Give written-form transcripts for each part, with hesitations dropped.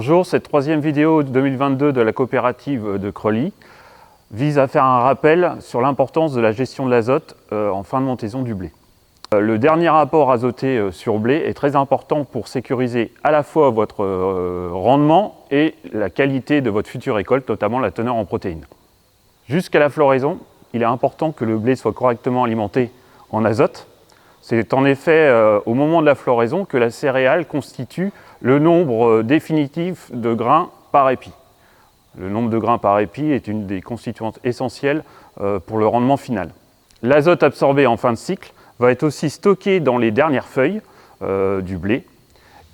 Bonjour, cette troisième vidéo 2022 de la coopérative de Creully vise à faire un rappel sur l'importance de la gestion de l'azote en fin de montaison du blé. Le dernier rapport azoté sur blé est très important pour sécuriser à la fois votre rendement et la qualité de votre future récolte, notamment la teneur en protéines. Jusqu'à la floraison, il est important que le blé soit correctement alimenté en azote. C'est en effet au moment de la floraison que la céréale constitue le nombre définitif de grains par épi. Le nombre de grains par épi est une des constituantes essentielles pour le rendement final. L'azote absorbé en fin de cycle va être aussi stocké dans les dernières feuilles du blé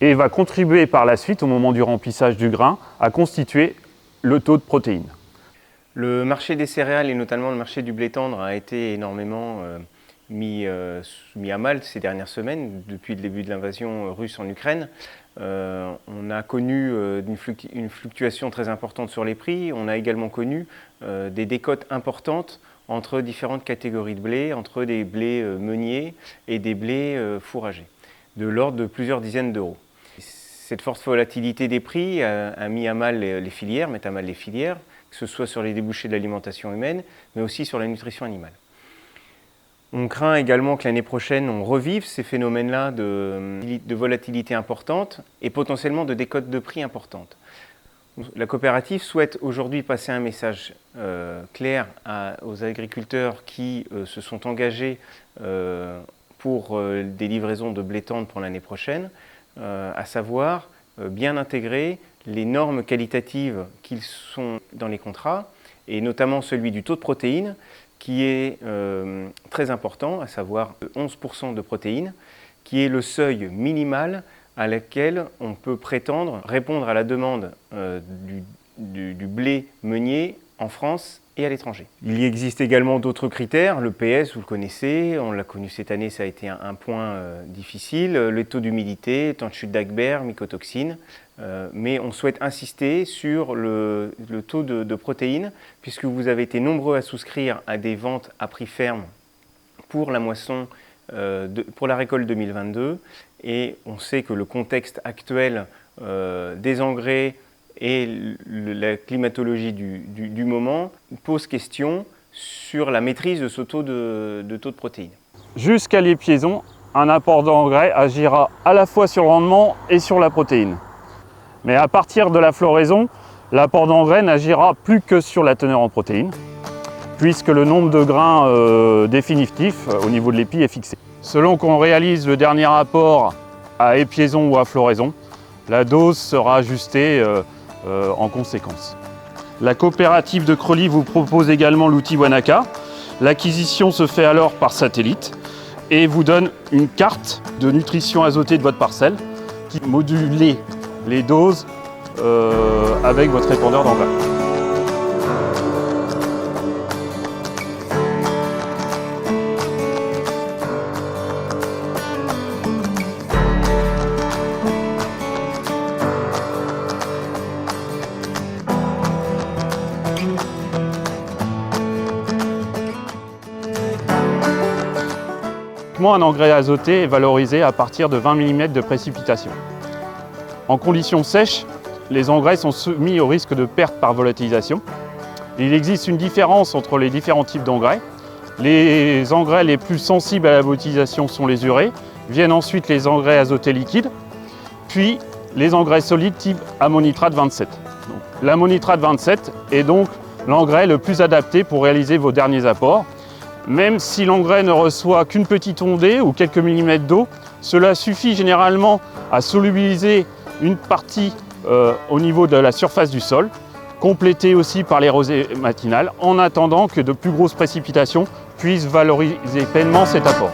et va contribuer par la suite, au moment du remplissage du grain, à constituer le taux de protéines. Le marché des céréales et notamment le marché du blé tendre a été énormément mis à mal ces dernières semaines, depuis le début de l'invasion russe en Ukraine. On a connu une fluctuation très importante sur les prix. On a également connu des décotes importantes entre différentes catégories de blé, entre des blés meuniers et des blés fourragers, de l'ordre de plusieurs dizaines d'euros. Cette forte volatilité des prix a mis à mal les filières, met à mal les filières, que ce soit sur les débouchés de l'alimentation humaine, mais aussi sur la nutrition animale. On craint également que l'année prochaine, on revive ces phénomènes-là de volatilité importante et potentiellement de décotes de prix importantes. La coopérative souhaite aujourd'hui passer un message clair aux agriculteurs qui se sont engagés pour des livraisons de blé tendre pour l'année prochaine, à savoir bien intégrer les normes qualitatives qui sont dans les contrats, et notamment celui du taux de protéines, qui est très important, à savoir 11% de protéines, qui est le seuil minimal à laquelle on peut prétendre répondre à la demande du blé meunier en France et à l'étranger. Il existe également d'autres critères, le PS, vous le connaissez, on l'a connu cette année, ça a été un point difficile, le taux d'humidité, temps de chute d'Agbert, mycotoxines, mais on souhaite insister sur le taux de protéines, puisque vous avez été nombreux à souscrire à des ventes à prix ferme pour la moisson, pour la récolte 2022, et on sait que le contexte actuel des engrais et la climatologie du moment pose question sur la maîtrise de ce taux de protéines. Jusqu'à l'épiaison, un apport d'engrais agira à la fois sur le rendement et sur la protéine. Mais à partir de la floraison, l'apport d'engrais n'agira plus que sur la teneur en protéines, puisque le nombre de grains définitifs au niveau de l'épi est fixé. Selon qu'on réalise le dernier apport à épiaison ou à floraison, la dose sera ajustée en conséquence. La coopérative de Creully vous propose également l'outil Wanaka. L'acquisition se fait alors par satellite et vous donne une carte de nutrition azotée de votre parcelle qui module les doses avec votre répondeur d'engrais. Un engrais azoté est valorisé à partir de 20 mm de précipitation. En conditions sèches, les engrais sont soumis au risque de perte par volatilisation. Il existe une différence entre les différents types d'engrais. Les engrais les plus sensibles à la volatilisation sont les urées, viennent ensuite les engrais azotés liquides, puis les engrais solides type ammonitrate 27. L'ammonitrate 27 est donc l'engrais le plus adapté pour réaliser vos derniers apports. Même si l'engrais ne reçoit qu'une petite ondée ou quelques millimètres d'eau, cela suffit généralement à solubiliser une partie au niveau de la surface du sol, complétée aussi par les rosées matinales, en attendant que de plus grosses précipitations puissent valoriser pleinement cet apport.